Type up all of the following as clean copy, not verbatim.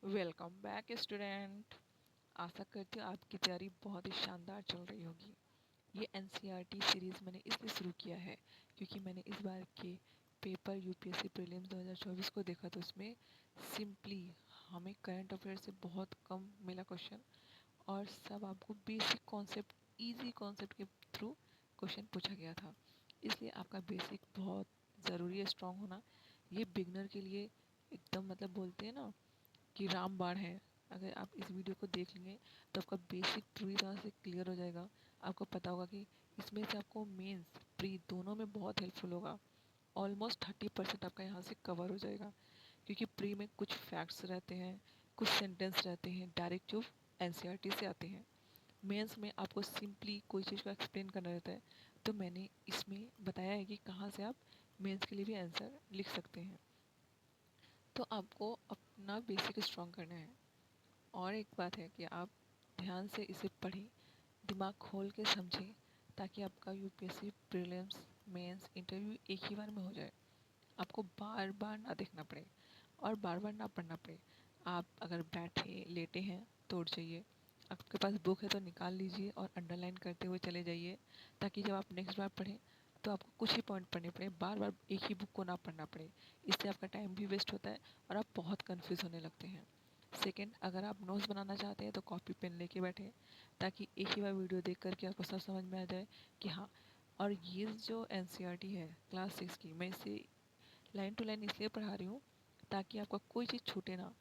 Welcome back student. आशा करती हूँ आपकी तैयारी बहुत ही शानदार चल रही होगी। ये एनसीईआरटी सीरीज़ मैंने इसलिए शुरू किया है क्योंकि मैंने इस बार के पेपर यूपीएससी प्रीलिम्स 2024 को देखा तो उसमें सिंपली हमें करंट अफेयर से बहुत कम मिला क्वेश्चन और सब आपको बेसिक कॉन्सेप्ट, इजी कॉन्सेप्ट के थ्रू क्वेश्चन पूछा गया था। इसलिए आपका बेसिक बहुत ज़रूरी है स्ट्रांग होना। ये बिगनर के लिए एकदम मतलब बोलते हैं ना कि रामबाण है। अगर आप इस वीडियो को देख लेंगे तो आपका बेसिक पूरी तरह से क्लियर हो जाएगा। आपको पता होगा कि इसमें से आपको मेंस प्री दोनों में बहुत हेल्पफुल होगा। ऑलमोस्ट 30% आपका यहाँ से कवर हो जाएगा क्योंकि प्री में कुछ फैक्ट्स रहते हैं, कुछ सेंटेंस रहते हैं डायरेक्ट जो एनसीईआरटी से आते हैं। मेंस में आपको सिंपली कोई चीज़ को एक्सप्लेन करना रहता है, तो मैंने इसमें बताया है कि कहाँ से आप मेंस के लिए भी आंसर लिख सकते हैं। तो आपको अपना बेसिक स्ट्रॉन्ग करना है। और एक बात है कि आप ध्यान से इसे पढ़ें, दिमाग खोल के समझें, ताकि आपका यूपीएससी प्रीलिम्स मेंस इंटरव्यू एक ही बार में हो जाए। आपको बार बार ना देखना पड़े और बार बार ना पढ़ना पड़े। आप अगर बैठे लेटे हैं तो उठ जाइए, आपके पास बुक है तो निकाल लीजिए और अंडरलाइन करते हुए चले जाइए, ताकि जब आप नेक्स्ट बार पढ़ें तो आपको कुछ ही पॉइंट पढ़ने पड़े, बार बार एक ही बुक को ना पढ़ना पड़े। इससे आपका टाइम भी वेस्ट होता है और आप बहुत कन्फ्यूज़ होने लगते हैं। सेकंड, अगर आप नोट्स बनाना चाहते हैं तो कॉपी पेन लेके बैठे, ताकि एक ही बार वीडियो देख करके आपको सब समझ में आ जाए कि हाँ। और ये जो एनसीईआरटी है क्लास 6 की, मैं इसे लाइन टू लाइन इसलिए पढ़ा रही हूँ ताकि आपका कोई चीज़ छूटे ना।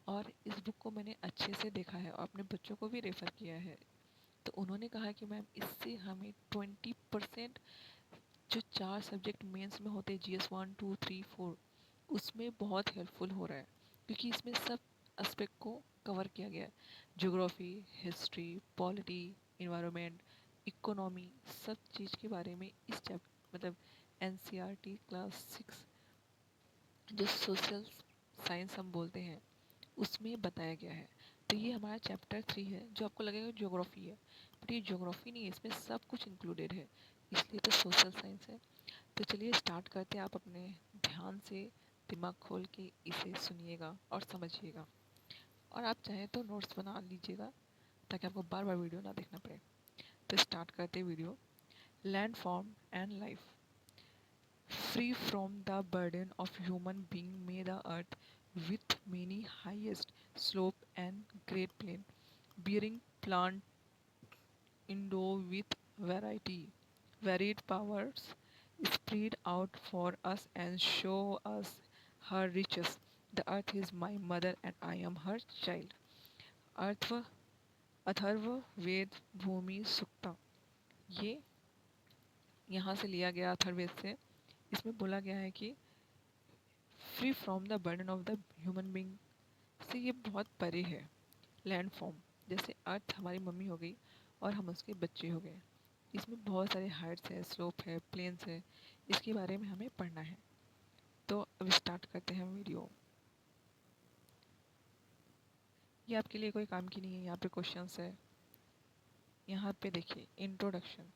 और इस बुक को मैंने अच्छे से देखा है और अपने बच्चों को भी रेफ़र किया है, तो उन्होंने कहा कि मैम इससे हमें 20% जो 4 सब्जेक्ट मेंस में होते हैं, GS 1 2 3 4, उसमें बहुत हेल्पफुल हो रहा है क्योंकि इसमें सब एस्पेक्ट को कवर किया गया है। Geography, history, polity, environment, economy, सब चीज़ के बारे में इस मतलब एनसीईआरटी क्लास 6 जो सोशल साइंस हम बोलते हैं उसमें बताया गया है। तो ये हमारा चैप्टर 3 है, जो आपको लगेगा ज्योग्राफी है, बट ये ज्योग्राफी नहीं है, इसमें सब कुछ इंक्लूडेड है, इसलिए तो सोशल साइंस है। तो चलिए स्टार्ट करते हैं। आप अपने ध्यान से दिमाग खोल के इसे सुनिएगा और समझिएगा, और आप चाहें तो नोट्स बना लीजिएगा ताकि आपको बार बार वीडियो ना देखना पड़े। तो स्टार्ट करते हैं video. Land form and life free from the burden of human being may the earth with many highest slope and great plain bearing plant endow with varied powers spread out for us and show us her riches. The earth is my mother and I am her child. अर्थ अथर्व वेद भूमि सुक्ता, ये यहाँ से लिया गया अथर्ववेद से। इसमें बोला गया है कि free from the burden of the human being से ये बहुत परे है। लैंड फॉर्म जैसे अर्थ हमारी मम्मी हो गई और हम उसके बच्चे हो गए। इसमें बहुत सारे हाइट्स है, स्लोप है, प्लेन्स है, इसके बारे में हमें पढ़ना है। तो अब स्टार्ट करते हैं वीडियो। ये आपके लिए कोई काम की नहीं है, यहाँ पे क्वेश्चंस है। यहाँ पे देखिए introduction.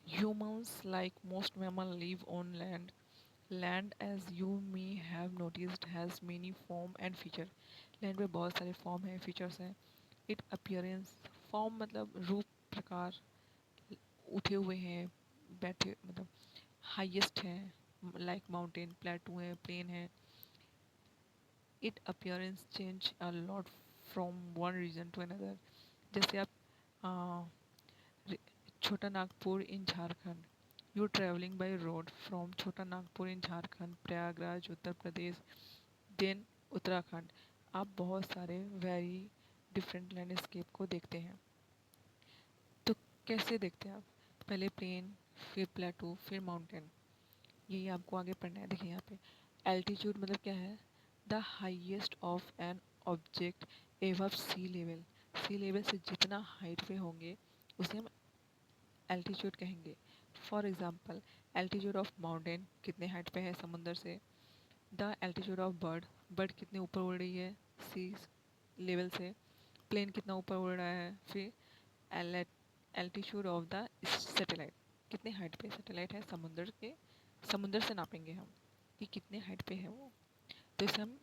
Humans like most mammal live on land. Land as you may have noticed has many form and feature. Land में बहुत सारे फॉर्म हैं, फीचर्स हैं। इट अपीयरेंस, फॉर्म मतलब रूप, प्रकार, उठे हुए हैं, बैठे मतलब हाईएस्ट हैं, लाइक माउंटेन, प्लेटू है, प्लेन है। It appearance change a lot from one region to another. जैसे आप आ, Chota Nagpur in Jharkhand, you travelling by road from Chota Nagpur in Jharkhand, Prayagraj Uttar Pradesh, then Uttarakhand. आप बहुत सारे वेरी डिफरेंट लैंडस्केप को देखते हैं। तो कैसे देखते हैं आप? पहले प्लेन, फिर प्लेटू, फिर माउंटेन। यही आपको आगे पढ़ना है। देखिए यहाँ पे एल्टीट्यूड मतलब क्या है? The highest of an object above sea level. Sea level से जितना हाइट पे होंगे उसे हम एल्टीट्यूड कहेंगे। For example, altitude of mountain कितने हाइट पे है समुंदर से। The altitude of bird, bird कितने ऊपर उड़ रही है सी लेवल से। प्लेन कितना ऊपर उड़ रहा है। फिर एल्टीट्यूड ऑफ द सैटेलाइट, कितने हाइट पे सैटेलाइट है समुंदर के, समुंदर से नापेंगे हम कि कितने हाइट पे है वो। तो इसे हम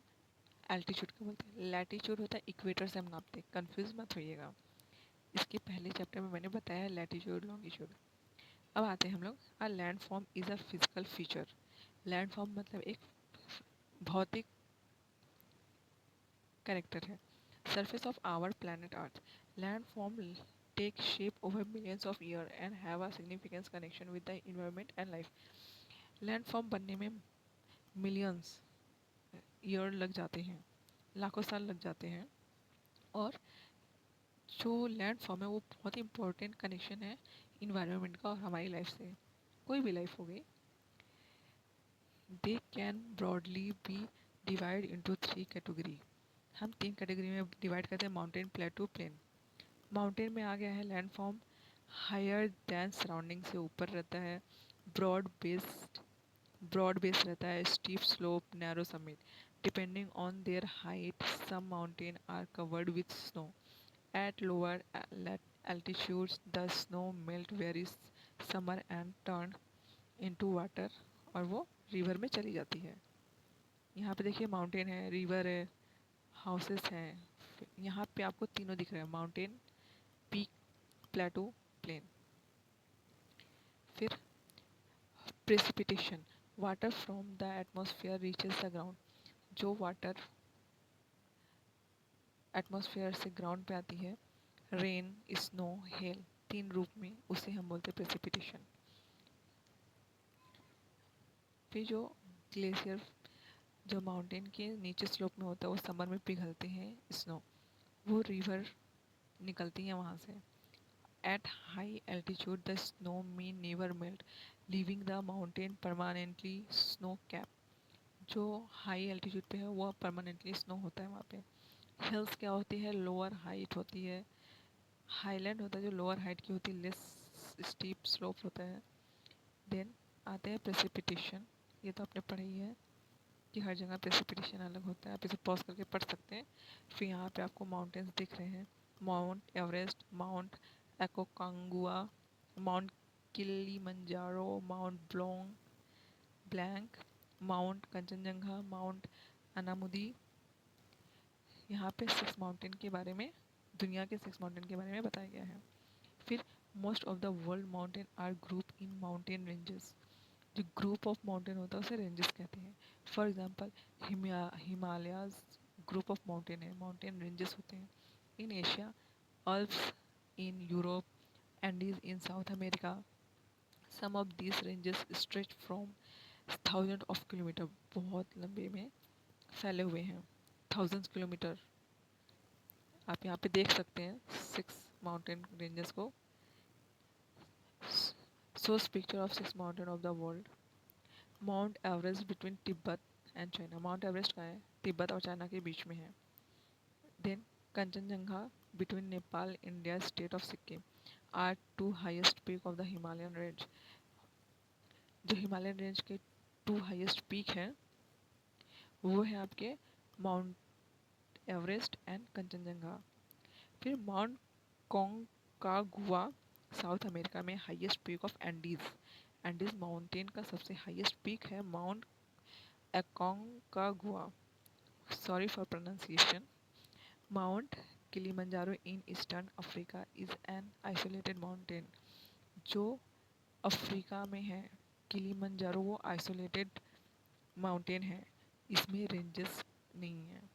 एल्टीट्यूड का बोलते हैं। लैटीट्यूड होता है इक्वेटर से हम नापते हैं, कंफ्यूज मत होइएगा। इसके पहले चैप्टर में मैंने बताया लैटीट्यूड लॉन्गिट्यूड। अब आते हैं हम लोग, a land form is a physical feature. Land form मतलब एक भौतिक कैरेक्टर है। Surface of our planet earth. Land form take shape over millions of year and have a significance connection with the environment and life. Land form बनने में millions year लग जाते हैं, लाखों साल लग जाते हैं। और जो लैंड फॉर्म है वो बहुत ही इंपॉर्टेंट कनेक्शन है इन्वायरमेंट का और हमारी लाइफ से, कोई भी लाइफ हो गई। They can broadly be divide into three category. हम तीन कैटेगरी में डिवाइड करते हैं, माउंटेन, प्लेटू, प्लेन। माउंटेन में आ गया है land form higher than surrounding, से ऊपर रहता है, ब्रॉड बेस रहता है, steep slope, narrow summit. Depending on their height some mountain are covered with snow. At lower altitudes the snow melt very summer and turn into water, और वो river में चली जाती है। यहाँ पे देखिए माउंटेन है, रिवर है, हाउसेस हैं। यहाँ पे आपको तीनों दिख रहे हैं, माउंटेन, पीक, प्लेटो, प्लेन। फिर precipitation, water from the atmosphere reaches the ground. जो वाटर एटमॉस्फेयर से ग्राउंड पे आती है, रेन, स्नो, हेल, तीन रूप में, उसे हम बोलते हैं प्रेसिपिटेशन। फिर जो ग्लेशियर जो माउंटेन के नीचे स्लोप में होता है वो समर में पिघलते हैं स्नो, वो रिवर निकलती हैं वहाँ से। At high altitude the snow may never melt leaving the mountain permanently snow cap. जो हाई एल्टीट्यूड पे है वो परमानेंटली स्नो होता है वहाँ पे। हिल्स क्या होती है, लोअर हाइट होती है। हाईलैंड होता है जो लोअर हाइट की होती है, लेस स्टीप स्लोप होता है। देन आते हैं प्रेसिपिटेशन, ये तो आपने पढ़ा ही है कि हर जगह प्रेसिपिटेशन अलग होता है, आप इसे पॉज करके पढ़ सकते हैं। फिर यहाँ पे आपको माउंटेन्स दिख रहे हैं, mount Everest, mount Aconcagua, mount Kilimanjaro, mount Blanc, mount Kanchenjunga, mount Anamudi. यहाँ पे 6 माउंटेन के बारे में, दुनिया के 6 माउंटेन के बारे में बताया गया है। फिर most of the world mountain are group in mountain ranges. जो ग्रुप ऑफ माउंटेन होता है उसे रेंजेस कहते हैं। For example Himalayas group of mountain है, माउंटेन रेंजेस होते हैं। In Asia Alps, in Europe Andes, in South America. Some of this ranges stretch from thousand of kilometre, बहुत लंबे में फैले हुए हैं, थाउजेंड्स किलोमीटर। आप यहाँ पे देख सकते हैं 6 माउंटेन रेंजेस को। Shows picture of 6 mountain of the world. Mount Everest between Tibet and China. Mount Everest कहाँ है, तिब्बत और चाइना के बीच में है। Then Kanchenjunga between Nepal India state of Sikkim are two highest peak of the Himalayan range. जो Himalayan range के 2 highest peak हैं वो है आपके माउंट एवरेस्ट एंड कंचनजंगा। फिर माउंट कॉन्कागुआ साउथ अमेरिका में highest peak of Andes. Andes mountain का सबसे हाईएस्ट पीक है mount Aconcagua, sorry for pronunciation. Mount Kilimanjaro in eastern Africa is an isolated mountain. जो अफ्रीका में है किलिमंजारो, वो isolated mountain है, इसमें रेंजेस नहीं है।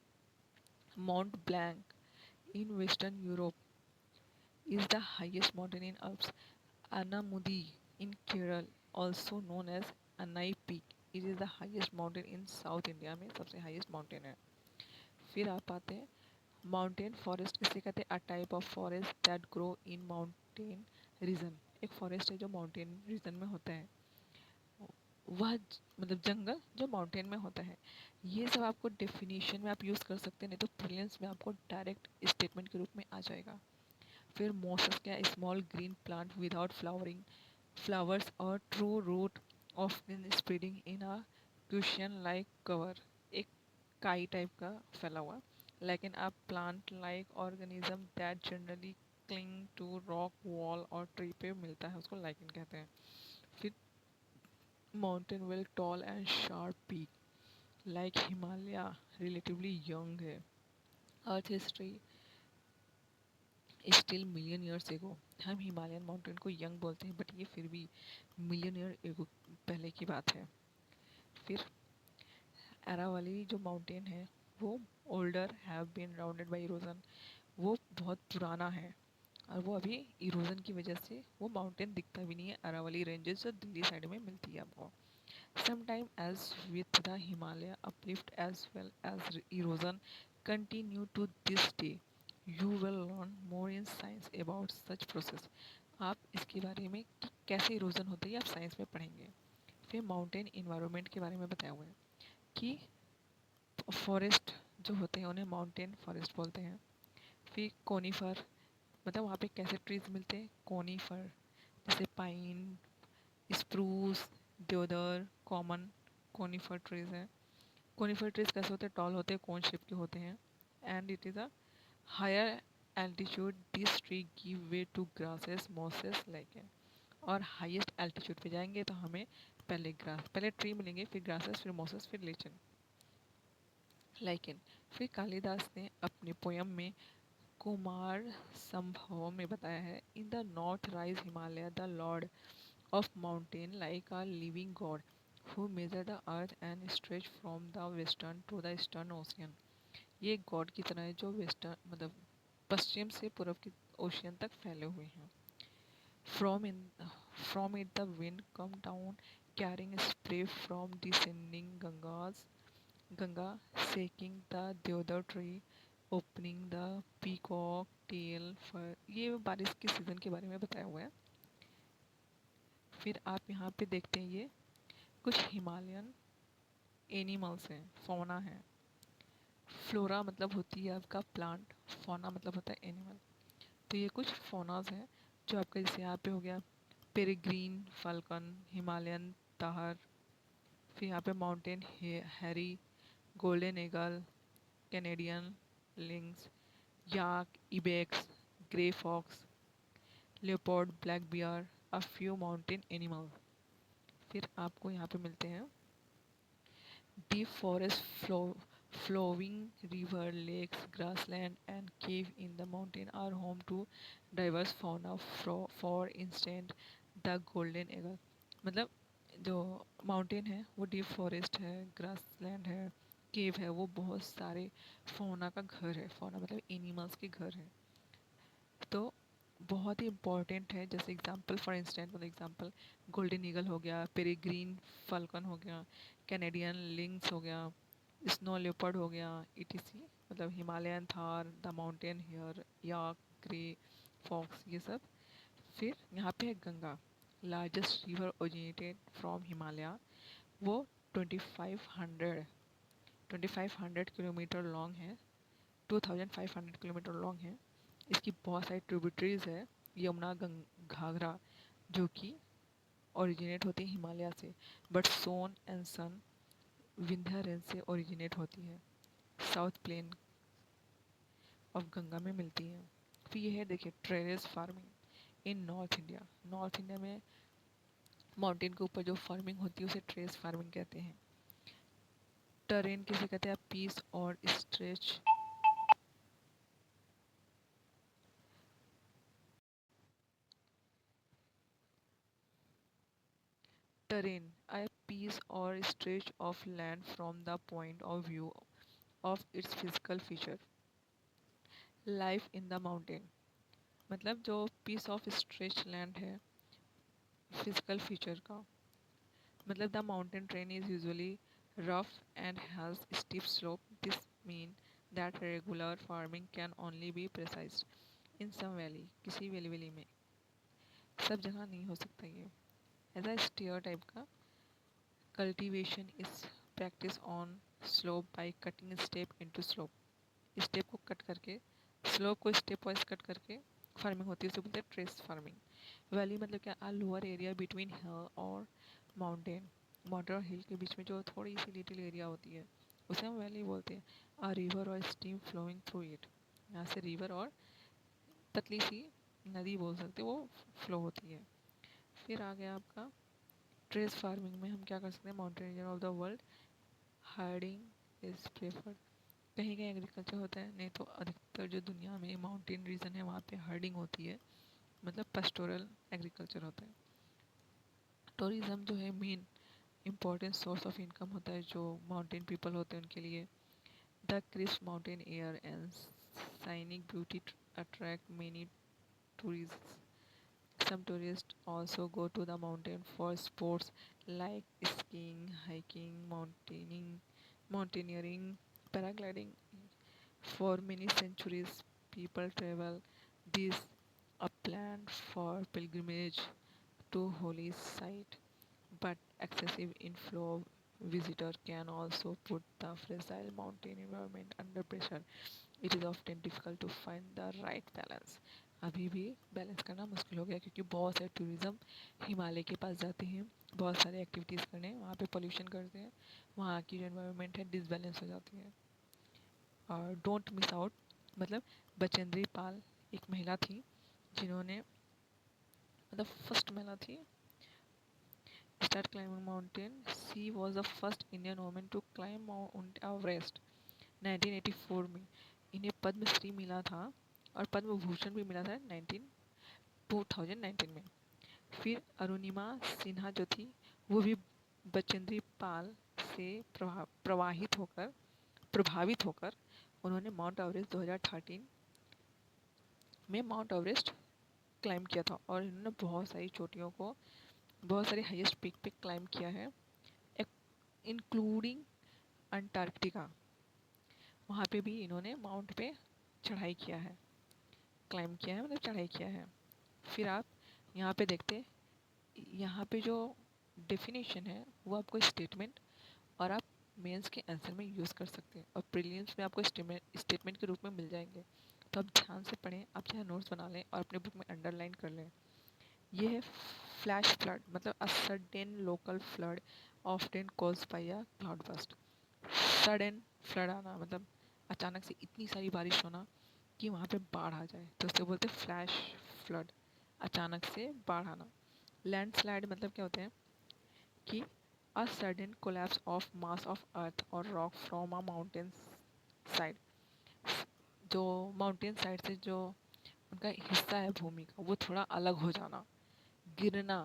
Mount blank in western Europe is the highest mountain in Alps. Anamudi in Kerala, also known as Anai Peak, it is the highest mountain in South India में सबसे highest mountain है। फिर आप आते हैं माउंटेन फॉरेस्ट, किसे कहते हैं, a type of forest that grow in mountain region. एक फॉरेस्ट है जो माउंटेन रीजन में होता है, वह मतलब जंगल जो माउंटेन में होता है। ये सब आपको डेफिनेशन में आप यूज़ कर सकते हैं, नहीं तो प्रिलिम्स में आपको डायरेक्ट स्टेटमेंट के रूप में आ जाएगा। फिर मोसस क्या, small green plant without flowering flowers और true root often spreading in a cushion like cover, एक काई टाइप का फैला हुआ, लेकिन a plant like organism that generally cling to rock wall और ट्री पे मिलता है, उसको लाइकन कहते हैं। फिर mountain well tall and sharp peak, like Himalaya relatively young है। Earth history still million years ago. हम हिमालयन माउंटेन को यंग बोलते हैं बट ये फिर भी मिलियन ईयर एगो पहले की बात है। फिर अरावली जो माउंटेन है वो older have been rounded by erosion, वो बहुत पुराना है और वो अभी इरोजन की वजह से वो माउंटेन दिखता भी नहीं है। अरावली रेंजेस जो दिल्ली साइड में मिलती है आपको। Sometime as with the Himalaya uplift as well as erosion continue to this day, you will learn more in science about such process. आप इसके बारे में कि कैसे इरोजन होता है ये आप साइंस में पढ़ेंगे। फिर माउंटेन इन्वायरमेंट के बारे में बताया हुआ है कि फॉरेस्ट जो होते हैं उन्हें माउंटेन फॉरेस्ट बोलते हैं। फिर कोनीफर मतलब वहाँ पे कैसे ट्रीज मिलते हैं, कोनीफर जैसे पाइन, स्प्रूस, देवदार, कॉमन कोनीफर ट्रीज हैं। कोनीफर ट्रीज कैसे होते हैं, टॉल होते हैं, कोन शेप के होते हैं। And it is a higher altitude this tree give way to grasses mosses lichen. और हाईएस्ट एल्टीट्यूड पे जाएंगे तो हमें पहले ग्रास, पहले ट्री मिलेंगे, फिर ग्रासेस, फिर मॉसेस, फिर लेचन लाइकेन। फिर कालिदास ने अपने पोयम में कुमार संभव में बताया है, in the north rise Himalaya the Lord of mountain like a living god who measure the earth and stretch from the western to the eastern ocean। ये एक गॉड की तरह है जो वेस्टर्न मतलब पश्चिम से पूर्व के ओशियन तक फैले हुए हैं। From in from it the wind come down carrying spray from descending Ganga shaking the deodar tree opening the peacock tail fur. ये बारिश के सीज़न के बारे में बताया हुआ है। फिर आप यहाँ पे देखते हैं ये कुछ हिमालयन एनिमल्स हैं, फौना है। फ्लोरा मतलब होती है आपका प्लांट, फौना मतलब होता है एनिमल। तो ये कुछ फौनाज हैं जो आपका जैसे यहाँ पे हो गया पेरिग्रीन फाल्कन, हिमालयन ताहर। फिर यहाँ पे mountain hare, golden eagle, Canadian lynx, yak, ibex, grey fox, leopard, black bear, a few mountain animal. फिर आपको यहाँ पे मिलते हैं deep forest flowing river, lakes, grassland, and cave in the mountain are home to diverse fauna. For instance, the golden eagle। मतलब जो mountain है वो डीप फॉरेस्ट है, ग्रासलैंड है, केव है, वो बहुत सारे फौना का घर है। फौना मतलब एनिमल्स के घर है। तो बहुत ही इम्पोर्टेंट है। जैसे एग्जांपल फॉर इंस्टेंट मतलब एग्जांपल गोल्डन ईगल हो गया, पेरिग्रीन फाल्कन हो गया, कैनेडियन लिंक्स हो गया, स्नो लेपर्ड हो गया, ईटीसी मतलब Himalayan tahr, the mountain hare, yak, grey fox, ये सब। फिर यहाँ पे है Ganga, largest river originated from Himalaya. वो 2500 किलोमीटर लॉन्ग है, 2500 किलोमीटर लॉन्ग है। इसकी बहुत सारी ट्रिब्यूटरीज है, यमुना, घाघरा, जो कि ओरिजिनेट होती है हिमालय से, but Son and Son Vindhya range से ओरिजिनेट होती है, साउथ प्लेन ऑफ गंगा में मिलती है। फिर ये है देखिए terrace farming in north India. North India में माउंटेन के ऊपर जो फार्मिंग होती है उसे टेरेस फार्मिंग कहते हैं। टेरेन किसे कहते हैं, पीस और stretch terrain, a piece or stretch of land from the point of view of its physical feature। Life in the mountain मतलब जो piece of stretch land है physical feature का, मतलब the mountain terrain is usually rough and has steep slope। This mean that regular farming can only be precise in some valley, किसी valley में, सब जगह नहीं हो सकता ये। ऐसा स्टेयर टाइप का cultivation is practice on slope by cutting step into slope. Step को कट करके, स्लोप को स्टेप वाइज कट करके फार्मिंग होती है, उसे बोलते हैं ट्रेस फार्मिंग। वैली मतलब क्या, आ लोअर एरिया बिटवीन हिल और माउंटेन, माउंटेन और हिल के बीच में जो थोड़ी सी लिटिल एरिया होती है उसे हम वैली बोलते हैं। आ रिवर और स्ट्रीम फ्लोइंग थ्रू इट, यहाँ से रिवर और पतली सी नदी बोल सकते हैं वो फ्लो होती है। फिर आ गया आपका ट्रेस फार्मिंग में हम क्या कर सकते हैं, mountain region of the world herding is preferred. कहीं कहीं एग्रीकल्चर होता है, नहीं तो अधिकतर जो दुनिया में माउंटेन रीजन है वहाँ पे हर्डिंग होती है, मतलब पस्टोरल एग्रीकल्चर होता है। टूरिज्म जो है main important source of income होता है जो माउंटेन पीपल होते हैं उनके लिए। The crisp mountain air and scenic beauty attract many tourist. Some tourists also go to the mountain for sports like skiing, hiking, mountaineering, paragliding. For many centuries, people travel this upland for pilgrimage to holy site, but excessive inflow of visitor can also put the fragile mountain environment under pressure. It is often difficult to find the right balance. अभी भी balance करना मुश्किल हो गया क्योंकि बहुत सारे tourism Himalaya के पास जाते हैं बहुत सारे एक्टिविटीज़ करने, वहाँ पे पोल्यूशन करते हैं, वहाँ की जो एनवायरनमेंट है डिसबैलेंस हो जाती है। और डोंट मिस आउट, मतलब बचेंद्री पाल एक महिला थी जिन्होंने, मतलब फर्स्ट महिला थी start climbing mountain. She was the first Indian women to climb Mount Everest 1984 में। इन्हें पद्मश्री मिला था और पद्म भूषण भी मिला था 2019 में। फिर अरुणिमा सिन्हा जो थी वो भी बचेंद्री पाल से प्रभावित होकर उन्होंने माउंट एवरेस्ट 2013 में माउंट एवरेस्ट क्लाइम किया था और इन्होंने बहुत सारी चोटियों को, बहुत सारे हाईएस्ट पीक पे क्लाइम किया है, इंक्लूडिंग अंटार्कटिका। वहाँ पे भी इन्होंने माउंट पे चढ़ाई किया है, क्लाइम किया है, मतलब चढ़ाई किया है। फिर आप यहाँ पे देखते, यहाँ पे जो डेफिनेशन है वो आपको स्टेटमेंट और आप मेंस के आंसर में यूज़ कर सकते हैं और प्रीलिम्स में आपको स्टेटमेंट के रूप में मिल जाएंगे। तो आप ध्यान से पढ़ें, आप चाहे नोट्स बना लें और अपने बुक में अंडरलाइन कर लें। ये है फ्लैश फ्लड, मतलब a sudden local flood often caused by a cloud burst. Sudden flood आना मतलब अचानक से इतनी सारी बारिश होना कि वहाँ पे बाढ़ आ जाए, तो उससे बोलते हैं फ्लैश फ्लड, अचानक से बाढ़ आना। लैंडस्लाइड मतलब क्या होते हैं कि a sudden collapse of mass of earth और rock from a mountain side. जो माउंटेन साइड से जो उनका हिस्सा है भूमि का वो थोड़ा अलग हो जाना, गिरना,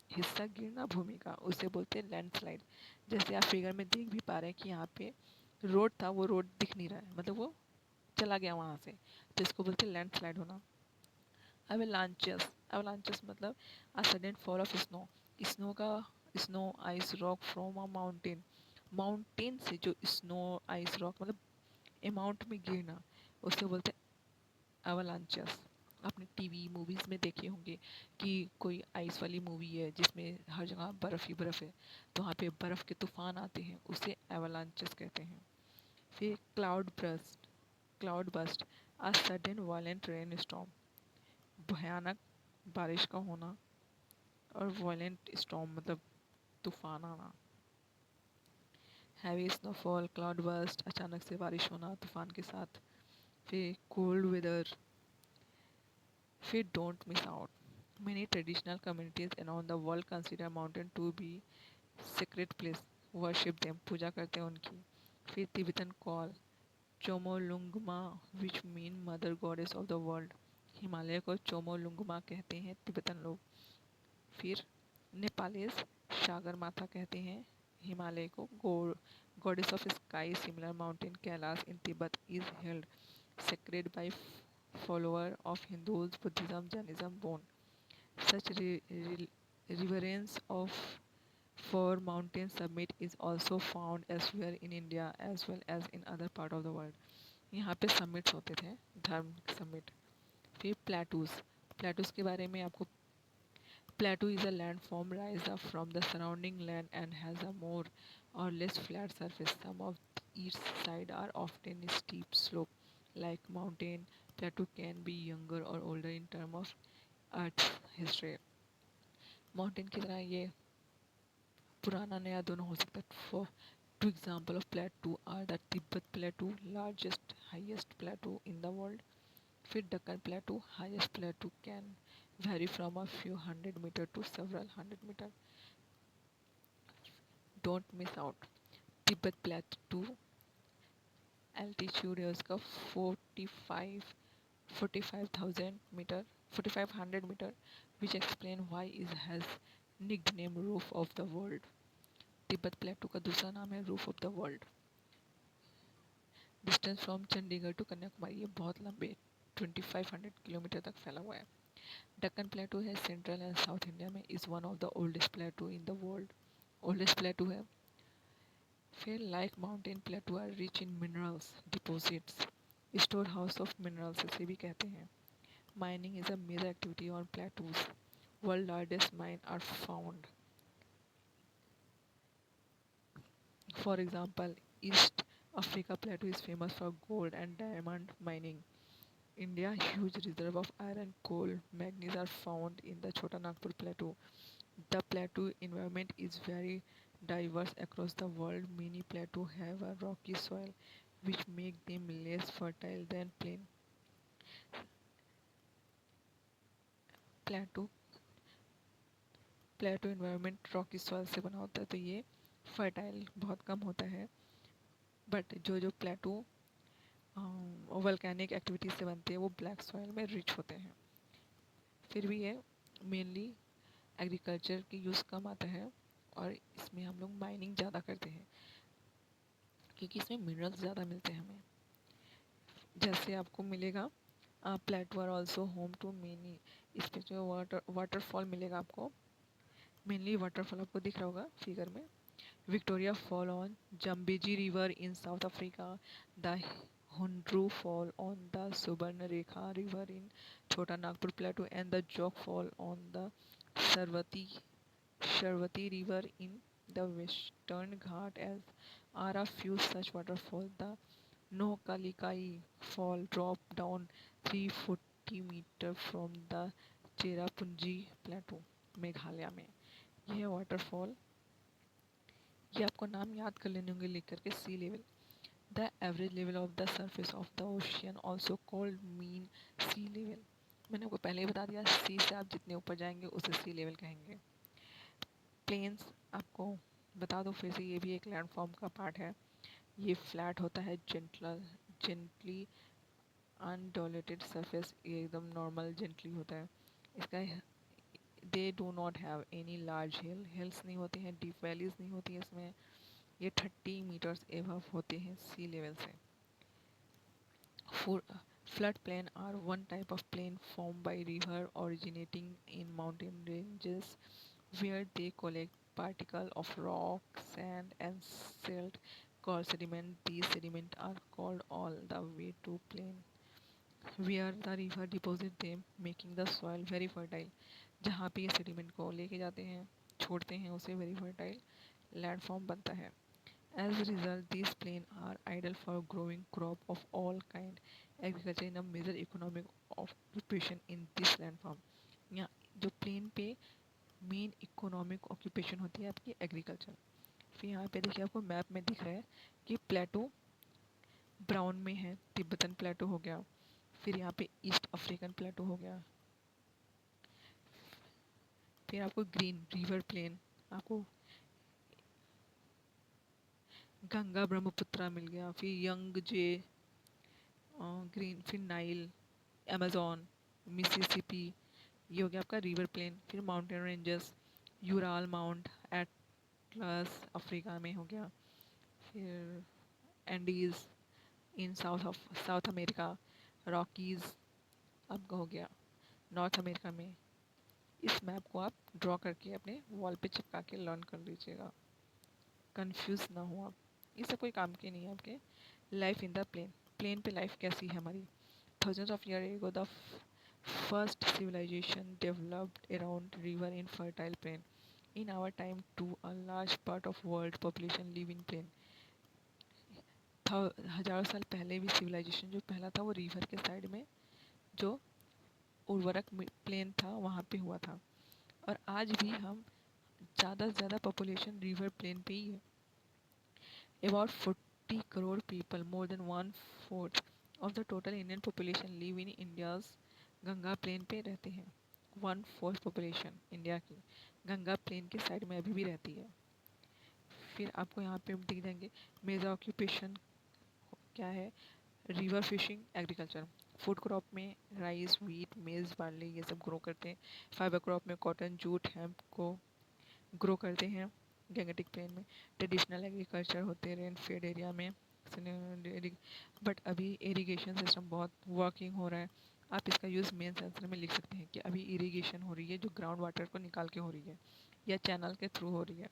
हिस्सा गिरना भूमि का, उसे बोलते हैं लैंडस्लाइड। जैसे आप फिगर में देख भी पा रहे हैं कि यहाँ पे रोड था, वो रोड दिख नहीं रहा है, मतलब वो चला गया वहाँ से, तो इसको बोलते हैं लैंडस्लाइड होना। एवलांचेस मतलब a sudden fall of snow, snow का, snow ice rock from a mountain, mountain से जो स्नो आइस रॉक मतलब अमाउंट में गिरना, उसे बोलते हैं एवलांचेस। आपने टीवी मूवीज़ में देखे होंगे कि कोई आइस वाली मूवी है जिसमें हर जगह बर्फ़ ही बर्फ़ है, तो वहाँ पे बर्फ़ के तूफान आते हैं, उसे एवलांचेस कहते हैं। फिर cloud burst a sudden violent rain storm, भयानक बारिश का होना, और वायलेंट स्टॉर्म मतलब तूफान आना। हैवी स्नोफॉल, क्लाउड बस्ट, अचानक से बारिश होना तूफान के साथ। फिर कोल्ड वेदर। फिर don't miss out, many traditional communities around the world consider mountain to be secret place, worship them, पूजा करते हैं उनकी। फिर Tibetan call, Chomolungma which mean mother goddess of the world, Himalaya को चोमोलुंगमा कहते हैं तिब्बतन लोग। फिर नेपालीज सागर माता कहते हैं हिमालय को, goddess of sky, similar mountain Kailash in Tibet is held sacred by follower of Hindus, Buddhism, Jainism, Bon. Such reverence of for mountain summit is also found elsewhere in India as well as in other part of the world. यहाँ पे summits होते थे, धर्म summit. फिर plateaus के बारे में आपको, plateau is a landform rise up from the surrounding land and has a more or less flat surface. Some of its sides are often steep slope like mountain. Plateau can be younger or older in terms of Earth's history. Mountain की तरह ये पुराना नया दोनों हो सकता है। For two example of plateau are the Tibet Plateau, largest highest plateau in the world. फिर Deccan Plateau, highest plateau can vary from a few hundred meter to several hundred meter. Don't miss out. Tibet plateau, altitude है उसका 45,000 metre, 4500 metre, which explain why is has nickname roof of the world. Tibet plateau का दूसरा नाम है roof of the world. Distance from Chandigarh to Kanyakumari, ये बहुत लंबे 2500 kilometre तक फैला हुआ है। दक्कन प्लेटू है सेंट्रल एंड साउथ इंडिया में, is one of the oldest plateau in the world, oldest plateau है। फिर like mountain plateau are rich in minerals deposits, store house of minerals इसे भी कहते हैं। Mining is a major activity on plateaus, world largest mine are found, for example east Africa Plateau is famous for gold and diamond mining. India huge reserve of iron, coal, manganese are found in the Chota Nagpur Plateau. The plateau environment is very diverse across the world. Many plateaus have a rocky soil which make them less fertile than plain plateau. Plato environment Rocky soil से बना होता है तो ये fertile बहुत कम होता है। But जो प्लेटो वल्केनिक एक्टिविटीज से बनते हैं वो ब्लैक सॉइल में रिच होते हैं। फिर भी ये मेनली एग्रीकल्चर की यूज़ कम आता है और इसमें हम लोग माइनिंग ज़्यादा करते हैं क्योंकि इसमें मिनरल्स ज़्यादा मिलते हैं हमें। जैसे आपको मिलेगा plateau are also home to many, इस पे जो वाटरफॉल मिलेगा आपको, मेनली वाटरफॉल आपको दिख रहा होगा फिगर में। Victoria fall on Zambezi river in South Africa, the Hundru fall on the Subarnarekha river in Chota Nagpur plateau and the Jog fall on the Sharavati Sharwati River in the Western Ghat, as are a few such waterfalls. The Nohkalikai Fall drop down 340 metre from the Cherrapunji plateau Meghalaya में। यह waterfall, ये आपको नाम याद कर लेने होंगे लिख करके। Sea level, the average level of the surface of the ocean also called mean sea level. मैंने आपको पहले ही बता दिया, सी से आप जितने ऊपर जाएंगे उसे सी लेवल कहेंगे। प्लेन्स आपको बता दो फिर से, ये भी एक लैंडफॉर्म का पार्ट है। ये फ्लैट होता है, जेंटली अनडोलेटेड सरफेस, ये एकदम नॉर्मल जेंटली होता है इसका। They do not have any large hills नहीं होती हैं, डीप वैलीज नहीं होती है इसमें। ये 30 मीटर्स एबव होते हैं सी लेवल से। Flood plain are one type of plain form by river originating in mountain ranges where they collect particles of rock, sand, and silt called sediment. These sediments are called all the way to plain, where the river deposit them, making the soil very fertile. जहाँ पे ये sediment को लेके जाते हैं, छोड़ते हैं, उसे very fertile landform बनता है। As a result, these plains are ideal for growing crop of all kind. Agriculture is a major economic occupation in this landform. यहाँ जो प्लेन पे मेन इकोनॉमिक ऑक्यूपेशन होती है आपकी एग्रीकल्चर। फिर यहाँ पे देखिए आपको मैप में दिख रहा है कि प्लेटो ब्राउन में है, तिब्बतन प्लेटो हो गया, फिर यहाँ पे ईस्ट अफ्रीकन प्लेटो हो गया, फिर आपको ग्रीन रिवर प्लेन, आपको गंगा ब्रह्मपुत्रा मिल गया, फिर यंग जे ग्रीन, फिर नाइल, अमेजोन, मिसिसिपी, ये हो गया आपका रिवर प्लेन। फिर mountain ranges, Ural mount Atlas Africa में हो गया, फिर Andes in South America, Rockies आपका हो गया नॉर्थ अमेरिका में। इस मैप को आप ड्रॉ करके अपने वॉल पे चिपका के लर्न कर लीजिएगा, कंफ्यूज ना हो आप, ये सब कोई काम के नहीं है आपके। Life in the plain, plain पे लाइफ कैसी है हमारी। Thousands of year ago the first civilization developed around river in fertile plain. In our time too, a large part of world population live in plain. हजारों साल पहले भी civilisation जो पहला था वो रिवर के साइड में जो उर्वरक प्लेन था वहाँ पे हुआ था। और आज भी हम ज़्यादा से ज़्यादा पॉपुलेशन रिवर प्लेन पे ही है। About 40 crore people, more than 1/4 of the total Indian population live in India's Ganga plain पे रहते हैं। 1/4 पॉपुलेशन इंडिया की गंगा प्लेन के साइड में अभी भी रहती है। फिर आपको यहाँ पे दिख जाएंगे मेजर ऑक्यूपेशन क्या है, river fishing, agriculture. Food crop में राइस, व्हीट, मेज, बार्ली ये सब ग्रो करते हैं। फाइबर क्रॉप में कॉटन, जूट, हेम्प को ग्रो करते हैं गैंगेटिक प्लेन में। ट्रेडिशनल एग्रीकल्चर होते हैं रेन फेड एरिया में, बट अभी इरिगेशन सिस्टम बहुत वर्किंग हो रहा है। आप इसका यूज़ मेन सेंसर में लिख सकते हैं कि अभी इरिगेशन हो रही है जो ग्राउंड वाटर को निकाल के हो रही है या चैनल के थ्रू हो रही है,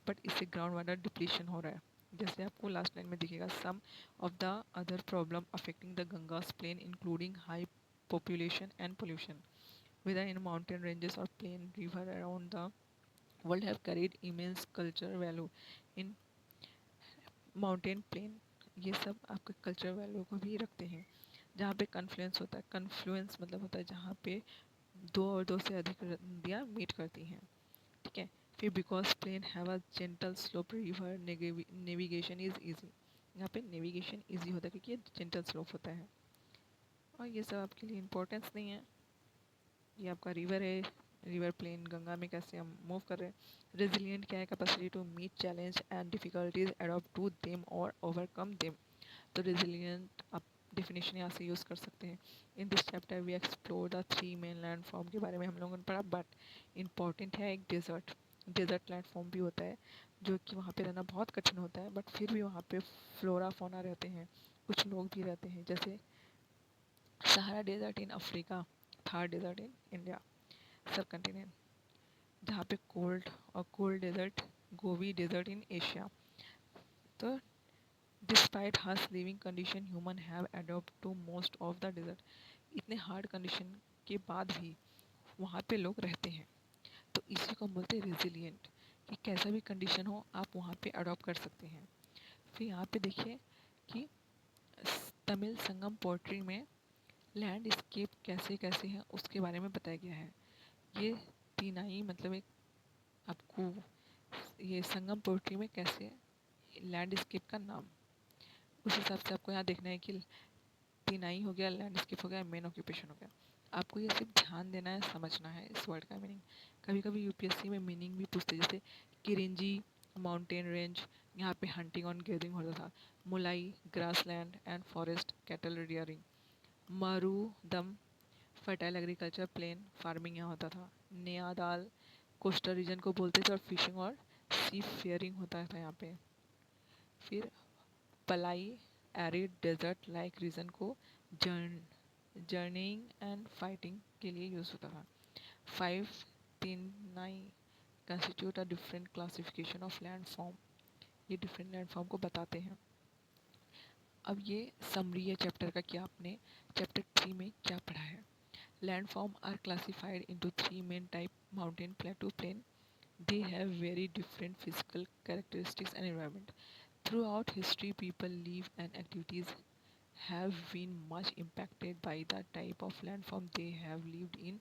बट इससे ग्राउंड वाटर डिप्लीशन हो रहा है। जैसे आपको लास्ट लाइन में दिखेगा, some of the other problem affecting the Ganga's plain including high population and pollution, whether in mountain ranges or plain river around the world have carried immense culture value in mountain plain. ये सब आपके culture value को भी रखते हैं। जहाँ पे confluence होता है, कन्फ्लुएंस मतलब होता है जहाँ पे दो और दो से अधिक नदियाँ मीट करती हैं, ठीक है। फिर because plain have a gentle slope river navigation is easy, यहाँ पे नेविगेशन ईजी होता है क्योंकि ये जेंटल स्लोप होता है। और ये सब आपके लिए इम्पोर्टेंस नहीं है। ये आपका रिवर है, रिवर प्लेन गंगा में कैसे हम मूव कर रहे हैं। रेजिलियंट क्या है, capacity to meet challenge and difficulties, adopt to them और ओवरकम देम। तो रेजिलियंट आप डेफिनेशन यहाँ से यूज़ कर सकते हैं। In this chapter we explore the 3 main land form के बारे में हम लोगों ने पढ़ा, बट इम्पॉर्टेंट है एक डेजर्ट। डेजर्ट लैंडफॉर्म भी होता है जो कि वहाँ पे रहना बहुत कठिन होता है, बट फिर भी वहाँ पे फ्लोरा फोना रहते हैं, कुछ लोग भी रहते हैं। जैसे Sahara desert in Africa, Thar desert in India subcontinent, जहाँ पे कोल्ड और cold desert, Gobi desert in Asia. तो despite harsh living condition human have adopt to most of the desert, इतने हार्ड कंडीशन के बाद भी वहाँ पे लोग रहते हैं। तो इसी को बोलते हैं रेजिलियंट, कि कैसा भी कंडीशन हो आप वहाँ पे अडॉप्ट कर सकते हैं। फिर यहाँ पे देखिए कि तमिल संगम पोट्री में लैंडस्केप कैसे कैसे हैं उसके बारे में बताया गया है। ये तीनाई मतलब एक आपको ये संगम पोट्री में कैसे लैंडस्केप का नाम, उस हिसाब से आपको यहाँ देखना है कि तीनाई हो गया, लैंडस्केप हो गया, मेन ऑक्यूपेशन हो गया। आपको ये सिर्फ ध्यान देना है, समझना है इस वर्ड का मीनिंग। कभी कभी यूपीएससी में मीनिंग भी पूछते, जैसे किरिंजी माउंटेन रेंज, यहाँ पे हंटिंग ऑन गैदरिंग होता था। Mullai grassland and forest cattle rearing. Marudam fertile agriculture plain farming यहाँ होता था। नेयादाल कोस्टल रीजन को बोलते थे और फिशिंग और सी फेयरिंग होता था यहाँ पे। फिर पलाई एरिड डेजर्ट लाइक रीजन को जर्निंग एंड फाइटिंग के लिए यूज़ होता था। 5 3 9 constitute a different classification of land form, ये डिफरेंट लैंड फॉर्म को बताते हैं। अब ये समरी है चैप्टर का कि आपने चैप्टर 3 में क्या पढ़ा है। Land form are classified into 3 main type, mountain, plateau, plain. They have very different physical characteristics and environment. Throughout history, people live and activities have been much impacted by the type of landform they have lived in.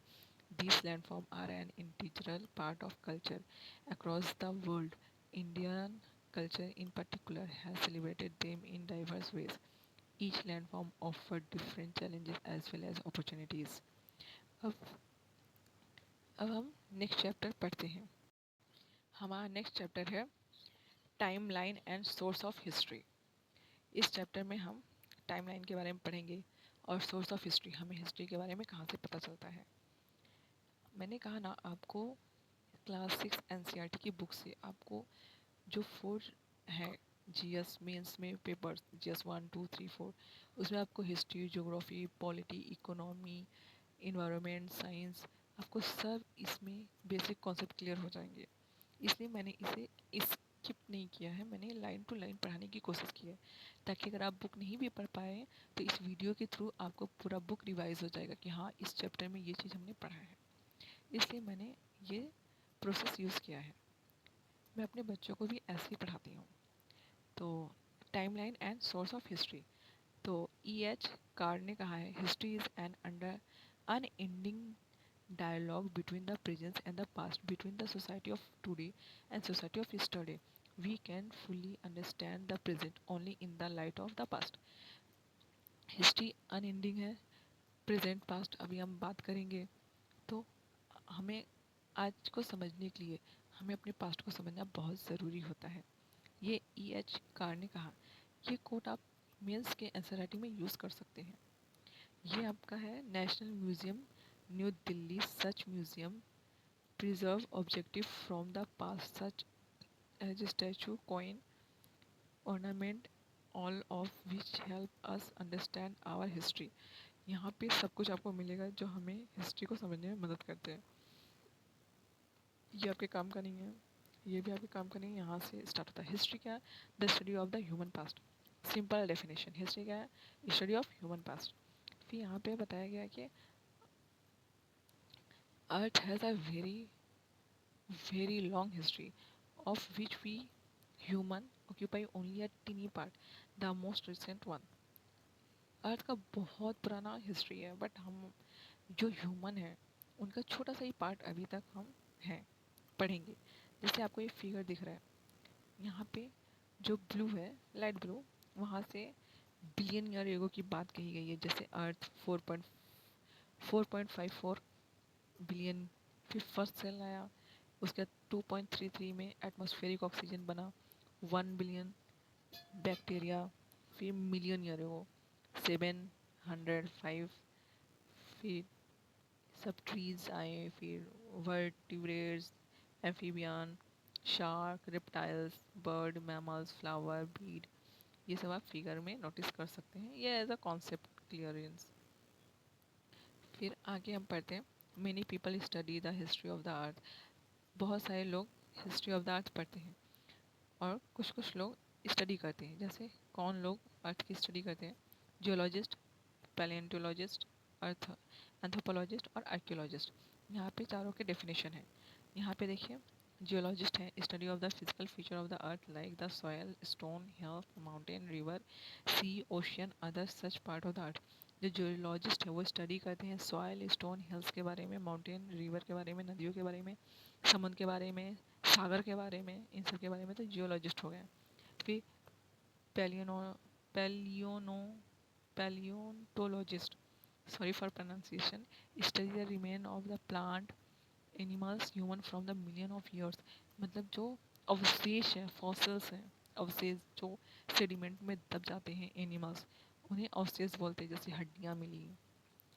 These landforms are an integral part of culture across the world. Indian culture in particular has celebrated them in diverse ways. Each landform offered different challenges as well as opportunities. अब अब हम next chapter पढ़ते हैं। हमारा next chapter है timeline and source of history. इस chapter में हम टाइमलाइन के बारे में पढ़ेंगे और सोर्स ऑफ हिस्ट्री, हमें हिस्ट्री के बारे में कहाँ से पता चलता है। मैंने कहा ना आपको क्लास 6 एनसीईआरटी की बुक से आपको जो 4 है जीएस मेंस में पेपर्स, जीएस 1 2 3 4, उसमें आपको history, geography, polity, economy, environment science, आपको सब इसमें बेसिक कॉन्सेप्ट क्लियर हो जाएंगे। इसलिए मैंने इसे स्किप नहीं किया है, मैंने लाइन टू लाइन पढ़ाने की कोशिश की है, ताकि अगर आप बुक नहीं भी पढ़ पाए तो इस वीडियो के थ्रू आपको पूरा बुक रिवाइज हो जाएगा कि हाँ इस चैप्टर में ये चीज़ हमने पढ़ा है। इसलिए मैंने ये प्रोसेस यूज़ किया है। मैं अपने बच्चों को भी ऐसे ही पढ़ाती हूँ। तो timeline and source of history, तो E.H. कार्ड ने कहा है, history is an under unending dialogue between the present and the past, between the society of today and society of yesterday. We can fully understand the present only in the light of the past. History unending है, present past अभी हम बात करेंगे। तो हमें आज को समझने के लिए हमें अपने पास्ट को समझना बहुत ज़रूरी होता है। ये E.H. कार ने कहा। ये कोट आप मेंस के एंसर राइटिंग में यूज़ कर सकते हैं। ये आपका है national museum New Delhi such museum preserve objective from the past such as statue coin ornament all of which help us understand our history। यहाँ पे सब कुछ आपको मिलेगा जो हमें हिस्ट्री को समझने में मदद करते हैं। ये आपके काम का नहीं है, ये भी आपके काम का नहीं है। यहाँ से स्टार्ट होता है। हिस्ट्री क्या है? The study of the human past. Simple definition, history क्या है? Study of human past. फिर यहाँ पे बताया गया कि earth has a very long history of which we human occupy only a teeny part, the most recent one। Earth का बहुत पुराना हिस्ट्री है, बट हम जो ह्यूमन है उनका छोटा सा ही पार्ट अभी तक हम हैं, पढ़ेंगे। जैसे आपको ये फिगर दिख रहा है, यहाँ पे जो ब्लू है, लाइट ब्लू, वहाँ से बिलियन ईयर एगो की बात कही गई है। जैसे अर्थ 4.54 बिलियन, फिर फर्स्ट सेल आया, उसके बाद 2.33 में एटमॉस्फेरिक ऑक्सीजन बना, 1 बिलियन बैक्टीरिया, फिर मिलियन ईयर एगो 705, फिर सब ट्रीज आए, फिर vertebrates, amphibian, shark, reptiles, bird, mammals, flower, Beed. ये सब आप फिगर में नोटिस कर सकते हैं। ये एज अ कॉन्सेप्ट क्लियरेंस। फिर आगे हम पढ़ते हैं many people study the history of the अर्थ। बहुत सारे लोग हिस्ट्री ऑफ द अर्थ पढ़ते हैं और कुछ कुछ लोग स्टडी करते हैं। जैसे कौन लोग अर्थ की स्टडी करते हैं? जियोलॉजिस्ट, पैलेंटोलॉजिस्ट, अर्थ एंथ्रोपोलॉजिस्ट और आर्कियोलॉजिस्ट। यहाँ पे चारों के डेफिनेशन है। यहाँ पे देखिए, जियोलॉजिस्ट है study of the physical feature of the earth like the soil, stone, hill, mountain, river, sea, ocean, other such part of the earth. जो जियोलॉजिस्ट है वो स्टडी करते हैं सॉयल, स्टोन, हिल्स के बारे में, माउंटेन, रिवर के बारे में, नदियों के बारे में, समुद्र के बारे में, सागर के बारे में, इन सब के बारे में तो जियोलॉजिस्ट हो गए। फिर पैलियोनो पैलियोनो पैलियोंटोलॉजिस्ट, sorry for pronunciation, study the remain of the plant, animals, human from the million of years। मतलब जो अवशेष हैं, फॉसिल्स हैं, अवशेष जो सेडिमेंट में दब जाते हैं एनिमल्स, उन्हें अवशेष बोलते हैं। जैसे हड्डियाँ मिली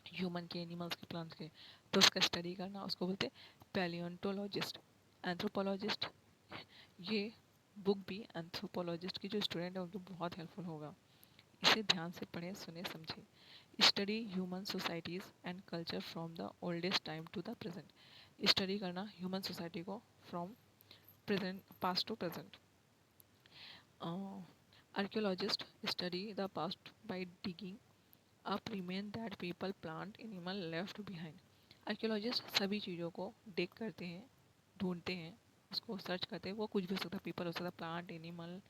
ह्यूमन के, एनिमल्स के, प्लांट्स के, तो उसका स्टडी करना उसको बोलते हैं पैलियोंटोलॉजिस्ट। एंथ्रोपोलॉजिस्ट, ये बुक भी एंथ्रोपोलॉजिस्ट की जो स्टूडेंट है उनको बहुत हेल्पफुल होगा। इसे ध्यान से पढ़ें, सुने, समझें। Study human societies and culture from the oldest time to the present. Study करना ह्यूमन सोसाइटी को from present, past to present. Archaeologist study the past by digging up remain that people, plant, animal left behind. Archaeologist सभी चीज़ों को डिग करते हैं, ढूंढते हैं, उसको सर्च करते हैं। वो कुछ भी हो सकता है, पीपल हो सकता है, प्लांट, एनिमल,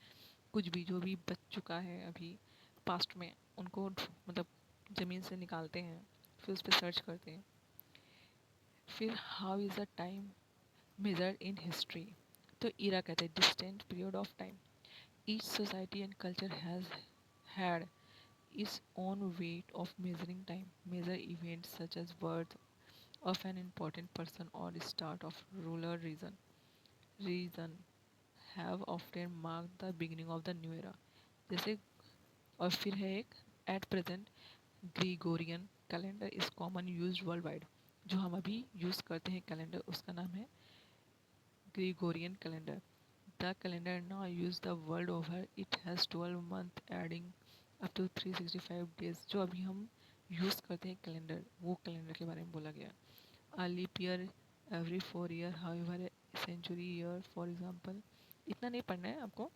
कुछ भी जो भी बच चुका है अभी पास्ट में, उनको मतलब ज़मीन से निकालते हैं, फिर उस पर सर्च करते हैं। फिर how is the time measured in history? तो ईरा कहते हैं distant period of time. Each society and culture has had its own way of measuring time, measure events such as birth of an important person or start of ruler region have often marked the beginning of the new era। जैसे, और फिर है एक at present Gregorian calendar is common use worldwide. जो हम अभी use करते हैं कैलेंडर, उसका नाम है Gregorian calendar. The calendar now use the world over, it has 12 month adding up to 365 days. जो अभी हम यूज़ करते हैं कैलेंडर, वो कैलेंडर के बारे में बोला गया। A leap year every 4 year, however century year for example. इतना नहीं पढ़ना है आपको।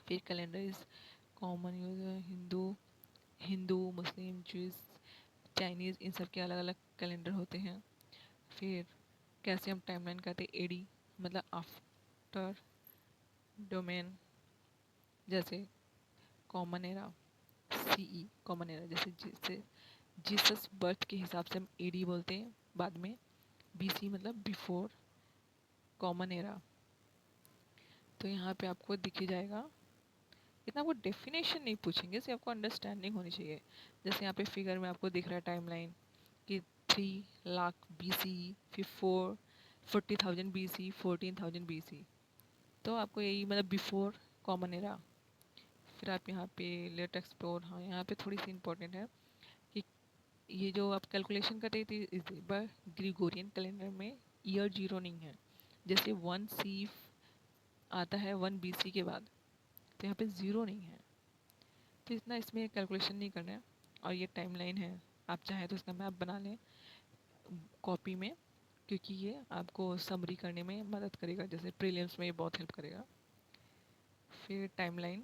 फिर calendar is common use Hindu, Muslim, Jews, Chinese, इन सब के अलग अलग कैलेंडर होते हैं। फिर कैसे हम टाइमलाइन कहते हैं, एडी मतलब आफ्टर डोमेन। जैसे common era, CE common era, जैसे जिससे जीसस बर्थ के हिसाब से हम एडी बोलते हैं। बाद में बीसी मतलब बिफोर कॉमन एरा। तो यहाँ पे आपको दिख ही जाएगा। इतना आपको डेफिनेशन नहीं पूछेंगे, सिर्फ आपको अंडरस्टैंडिंग होनी चाहिए। जैसे यहाँ पे फिगर में आपको दिख रहा है टाइमलाइन कि 3 लाख BC, फिर 40,000 BC, 14,000 BC। तो आपको यही मतलब बिफोर कॉमन एरा। फिर आप यहाँ पे लेट एक्सप्लोर, हाँ यहाँ पे थोड़ी सी इंपॉर्टेंट है कि ये जो आप कैलकुलेशन कर रही थी इस बार ग्रिगोरियन कैलेंडर में ईयर जीरो नहीं है। जैसे 1 C आता है 1 BC के बाद, तो यहाँ पे ज़ीरो नहीं है, तो इतना इसमें कैलकुलेशन नहीं करना है। और ये टाइमलाइन है, आप चाहें तो इसका मैप बना लें कॉपी में, क्योंकि ये आपको समरी करने में मदद करेगा, जैसे प्रीलिम्स में ये बहुत हेल्प करेगा। फिर टाइमलाइन,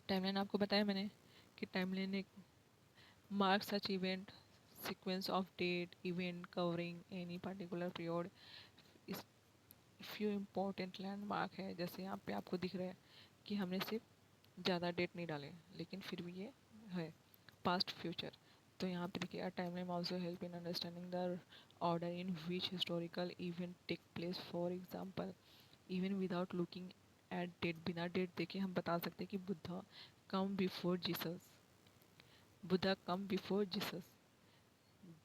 टाइमलाइन आपको बताया मैंने कि टाइमलाइन एक mark such event sequence of date event covering any particular period. इस फ्यू इम्पोर्टेंट लैंडमार्क है, जैसे यहाँ पे आपको दिख रहा है कि हमने सिर्फ ज़्यादा डेट नहीं डाले, लेकिन फिर भी ये है पास्ट फ्यूचर। तो यहाँ पे देखिए a timeline also help in understanding the order in which historical event take place. For example, even without looking at date, बिना डेट देखे हम बता सकते हैं कि Buddha come before Jesus, Buddha come before Jesus,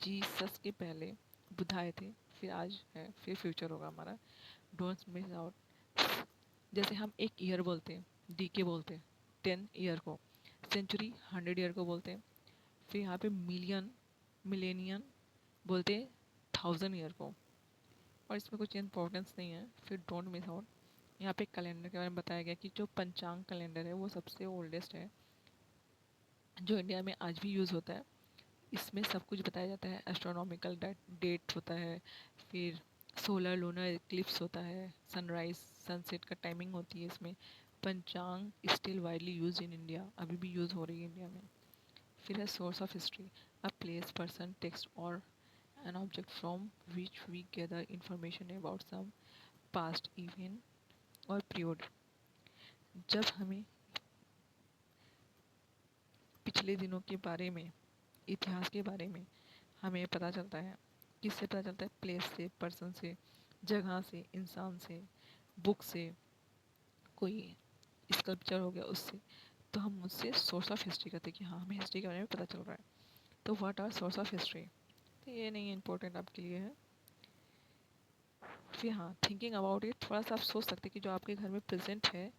Jesus के पहले बुद्धा आए थे, फिर आज है, फिर फ्यूचर होगा हमारा। Don't miss out. जैसे हम एक ईयर बोलते हैं, डीके बोलते हैं 10 ईयर को, सेंचुरी 100 ईयर को बोलते हैं, फिर यहाँ पे मिलियन मिलेनियन बोलते हैं 1000 ईयर को, और इसमें कुछ इंपॉर्टेंस नहीं है। फिर डोंट मिस आउट, यहाँ पे कैलेंडर के बारे में बताया गया कि जो पंचांग कैलेंडर है वो सबसे ओल्डेस्ट है, जो इंडिया में आज भी यूज़ होता है। इसमें सब कुछ बताया जाता है, एस्ट्रोनॉमिकल डेट होता है, फिर सोलर लूनर इक्लिप्स होता है, सनराइज सनसेट का टाइमिंग होती है इसमें। पंचांग still widely use in India, अभी भी यूज़ हो रही है इंडिया में। फिर है source of history, a place person text और an object from which we gather information about some past event और पीरियड। जब हमें पिछले दिनों के बारे में, इतिहास के बारे में हमें पता चलता है, किससे पता चलता है? प्लेस से, पर्सन से, जगह से, इंसान से, बुक से, कोई स्कल्पचर हो गया उससे, तो हम उससे सोर्स ऑफ हिस्ट्री कहते हैं कि हाँ हमें हिस्ट्री के बारे में पता चल रहा है। तो what are source of history, तो ये नहीं इम्पोर्टेंट आपके लिए है। फिर हाँ, थिंकिंग अबाउट इट, थोड़ा सा आप सोच सकते हैं कि जो आपके घर में प्रेजेंट है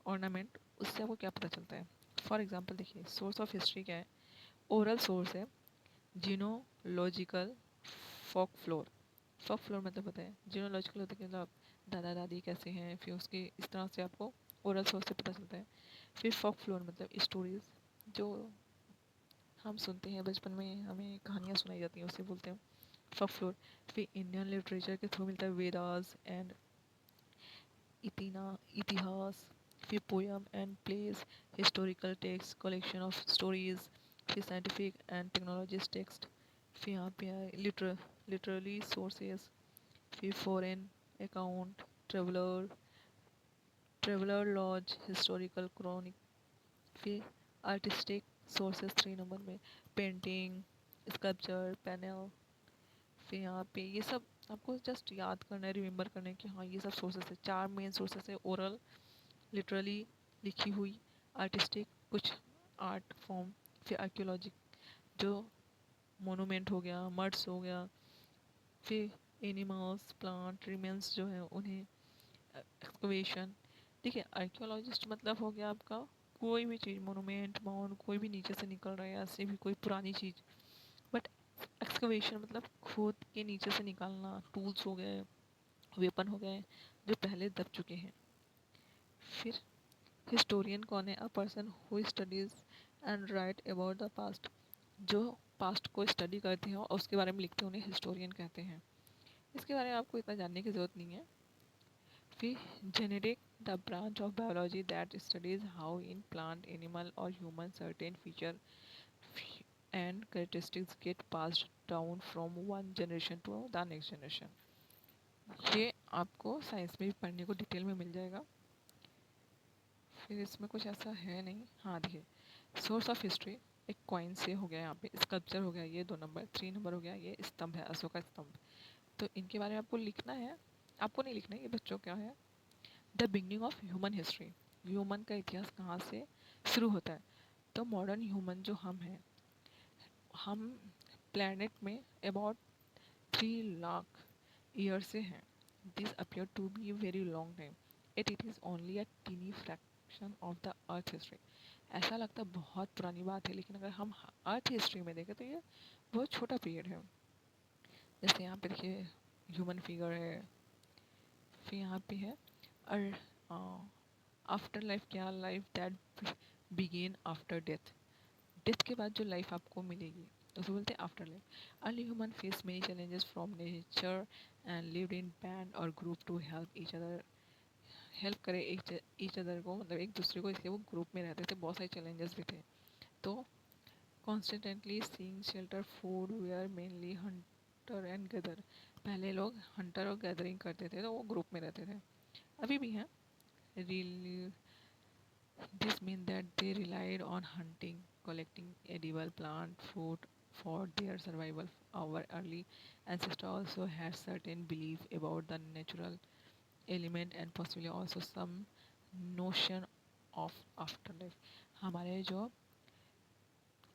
ऑर्नामेंट, उससे आपको क्या पता चलता है। फॉर एग्जाम्पल देखिए, सोर्स ऑफ हिस्ट्री क्या है? ओरल सोर्स है, जीनोलॉजिकल, फोक फ्लोर। फोक फ्लोर मतलब पता है, जीनोलॉजिकल होता है कि मतलब दादा दादी कैसे हैं, फिर उसके इस तरह से आपको ओरल सोर्स से पता चलता है। फिर फोक फ्लोर मतलब स्टोरीज, जो हम सुनते हैं बचपन में, हमें कहानियाँ सुनाई जाती हैं, उसे बोलते हैं फोक फ्लोर। फिर इंडियन लिटरेचर के थ्रू मिलता है वेदास एंड इतिहास, फिर poem and plays, historical text, collection of stories, फिर साइंटिफिक एंड टेक्नोलॉजिस्ट टेक्स्ट, फिर यहाँ पे आए लिटरली सोर्सेस, फिर foreign account, traveller logs, historical chronicle, फिर आर्टिस्टिक सोर्सेस 3 नंबर में, पेंटिंग, स्कल्पचर, पैनल। फिर यहाँ पे ये सब आपको जस्ट याद करना है, रिमेंबर करना है कि हाँ ये सब सोर्सेस है। 4 मेन सोर्सेस है, ओरल, लिटरली लिखी हुई, आर्टिस्टिक कुछ आर्ट फॉर्म, फिर आर्कियोलॉजी जो मोनूमेंट हो गया, मर्ड्स हो गया, फिर एनिमल्स प्लांट रिमेन्स जो है उन्हें एक्सकवेशन। ठीक है, आर्कियोलॉजिस्ट मतलब हो गया आपका कोई भी चीज़, मोनूमेंट माउंट, कोई भी नीचे से निकल रहा है, ऐसे भी कोई पुरानी चीज़। बट एक्सकवेशन मतलब खोद के नीचे से निकालना, टूल्स हो गए, वेपन हो गए जो पहले दब चुके हैं। फिर हिस्टोरियन कौन है? A person who studies and right about the past, जो पास्ट को स्टडी करते हैं और उसके बारे में लिखते हैं, उन्हें हिस्टोरियन कहते हैं। इसके बारे में आपको इतना जानने की ज़रूरत नहीं है। फिर genetic, the branch of biology that studies how in plant animal और human certain feature and characteristics get passed down from one generation to the next generation. ये आपको साइंस में भी पढ़ने को डिटेल में मिल जाएगा। फिर इसमें कुछ ऐसा है नहीं। हाँ देखिए, सोर्स ऑफ हिस्ट्री एक कॉइन से हो गया, यहाँ पे स्कल्पचर हो गया ये 2 नंबर, 3 नंबर हो गया ये स्तंभ है, अशोक का स्तंभ। तो इनके बारे में आपको लिखना है, आपको नहीं लिखना है, ये बच्चों क्या है। The beginning of human history, human का इतिहास कहाँ से शुरू होता है? तो मॉडर्न ह्यूमन जो हम हैं, हम प्लैनेट में अबाउट 3 लाख ईयर से हैं। This appear to be very long time. It is only a teeny fraction of the earth history. ऐसा लगता है बहुत पुरानी बात है, लेकिन अगर हम अर्थ हिस्ट्री में देखें तो ये बहुत छोटा पीरियड है। जैसे यहाँ पे देखिए ह्यूमन फिगर है, फिर यहाँ पे है और आफ्टर लाइफ क्या, life that begin after death. Death के बाद जो लाइफ आपको मिलेगी उसे बोलते हैं after life. Early human face many challenges from nature and lived in band और group to help each other. Help करे ईच अदर को, मतलब एक दूसरे को, इसलिए वो ग्रुप में रहते थे। बहुत सारे चैलेंजेस भी थे। तो constantly seeing shelter food where mainly hunter and gather. पहले लोग हंटर और गैदरिंग करते थे, तो वो ग्रुप में रहते थे, अभी भी हैं। Really this means that they relied on hunting, collecting edible plant food for their survival. Our early ancestors also had certain belief about the natural element and possibly also some notion of afterlife. हमारे जो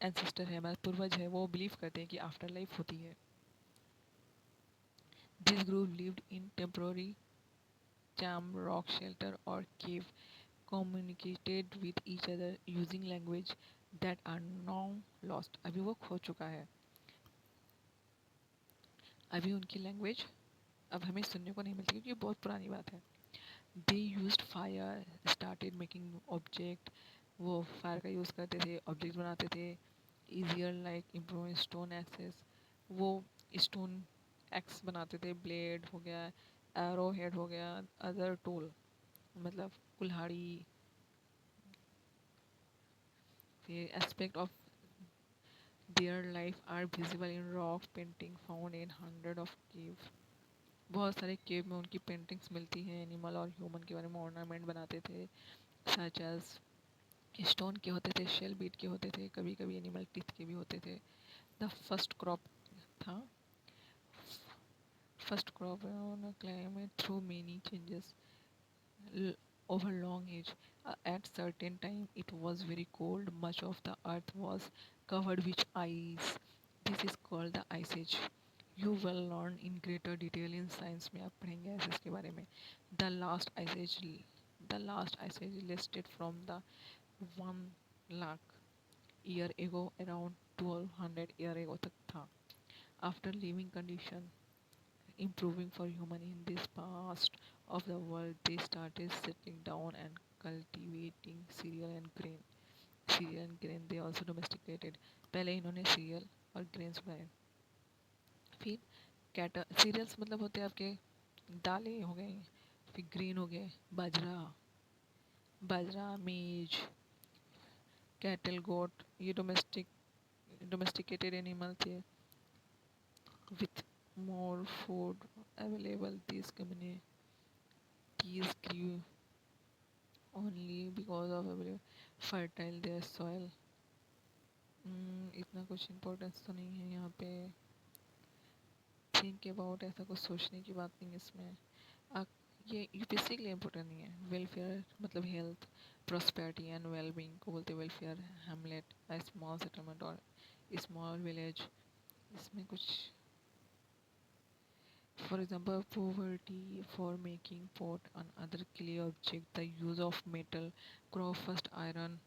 ancestor है, हमारे पूर्वज है, वो believe करते हैं कि आफ्टर लाइफ होती है। This group lived in temporary jam, rock shelter or cave, communicated with each other using language that are now lost। अभी वो खो चुका है, अभी उनकी लैंग्वेज अब हमें सुनने को नहीं मिलती, क्योंकि ये बहुत पुरानी बात है। They used fire, started making object. वो फायर का यूज़ करते थे, ऑब्जेक्ट बनाते थे। Easier like improve stone axes, वो स्टोन एक्स बनाते थे। ब्लेड हो गया, एरो हेड हो गया, अदर टूल मतलब कुल्हाड़ी। फिर aspect of their life are visible in rock painting found in hundred of cave. बहुत सारे केव में उनकी पेंटिंग्स मिलती हैं। एनिमल और ह्यूमन के बारे में ऑर्नामेंट बनाते थे, सच एज स्टोन के होते थे, शेल बीट के होते थे, कभी कभी एनिमल टीथ के भी होते थे। द फर्स्ट क्रॉप था, first crop on climate through many changes over long age. At certain time it was very cold. Much of the earth was covered with ice. This is called the ice age. You will learn in greater detail in science में आप पढ़ेंगे ice के बारे में। The last ice age, the last ice age listed from the 1 lakh year ago around 1200 year ago तक था। After living condition improving for human in this past of the world, they started settling down and cultivating cereal and grain। cereal and grain they also domesticated। पहले इन्होंने cereal और grains उगाए। फिर cater serials मतलब होते हैं आपके दालें हो गई। फिर ग्रीन हो गए, बाजरा, बाजरा मेज, कैटल गोट, ये डोमेस्टिकेटेड एनिमल थे। With more food available these communities grew only because of available fertile their soil। इतना कुछ इम्पोर्टेंस तो नहीं है यहाँ पे। थिंक अबाउट, ऐसा कुछ सोचने की बात नहीं है इसमें। आ, ये यूपीएससी के लिए इम्पोर्टेंट नहीं है। वेलफेयर मतलब हेल्थ, प्रॉस्पेरिटी एंड वेलबींग को बोलते हैं welfare. Hamlet a small settlement और स्मॉल विलेज, इसमें कुछ for example poverty for making pot and other clay object, the use of metal crow first iron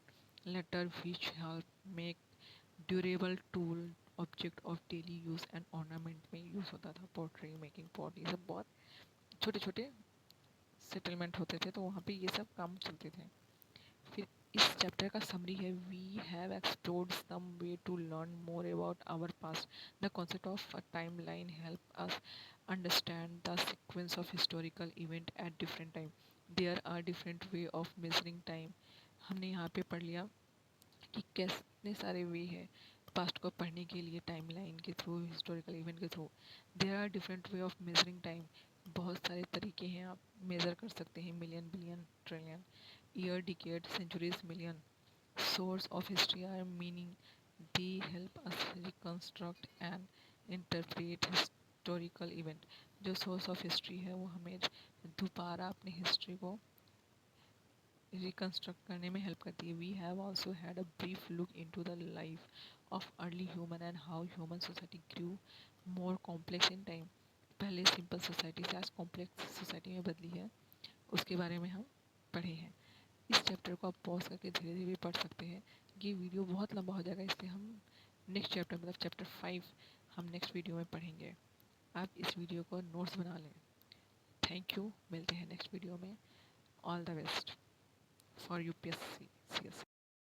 later which help make durable tool object of daily use and ornament में use होता था। Pottery making pot, ये सब बहुत छोटे छोटे settlement होते थे, तो वहाँ पे ये सब काम चलते थे। फिर इस चैप्टर का समरी है, we have explored some way to learn more about our past. The concept of a time line help us understand the sequence of historical event at different time। there are different way of measuring time। हमने यहाँ पे पढ़ लिया कि कितने सारे वे हैं past को पढ़ने के लिए, टाइम लाइन के थ्रू, हिस्टोरिकल इवेंट के through. There are different way of measuring time. बहुत सारे तरीके हैं आप मेज़र कर सकते हैं। Million, billion, trillion, year, decade, centuries, million. Source of history are meaning, they help us reconstruct and interpret historical event. जो सोर्स ऑफ हिस्ट्री है वो हमें दोबारा अपनी हिस्ट्री को रिकंस्ट्रक्ट करने में हेल्प करती है। We have also had a brief look into the life of early human and how human society grew more complex in time. पहले सिंपल सोसाइटी से आज कॉम्प्लेक्स सोसाइटी में बदली है। उसके बारे में हम पढ़े हैं। इस चैप्टर को आप पॉज करके धीरे धीरे पढ़ सकते हैं। ये वीडियो बहुत लंबा हो जाएगा, इसलिए हम नेक्स्ट चैप्टर मतलब चैप्टर 5 हम नेक्स्ट वीडियो में पढ़ेंगे। आप इस वीडियो को नोट्स बना लें। थैंक यू, मिलते हैं नेक्स्ट वीडियो में। All the best for UPSC C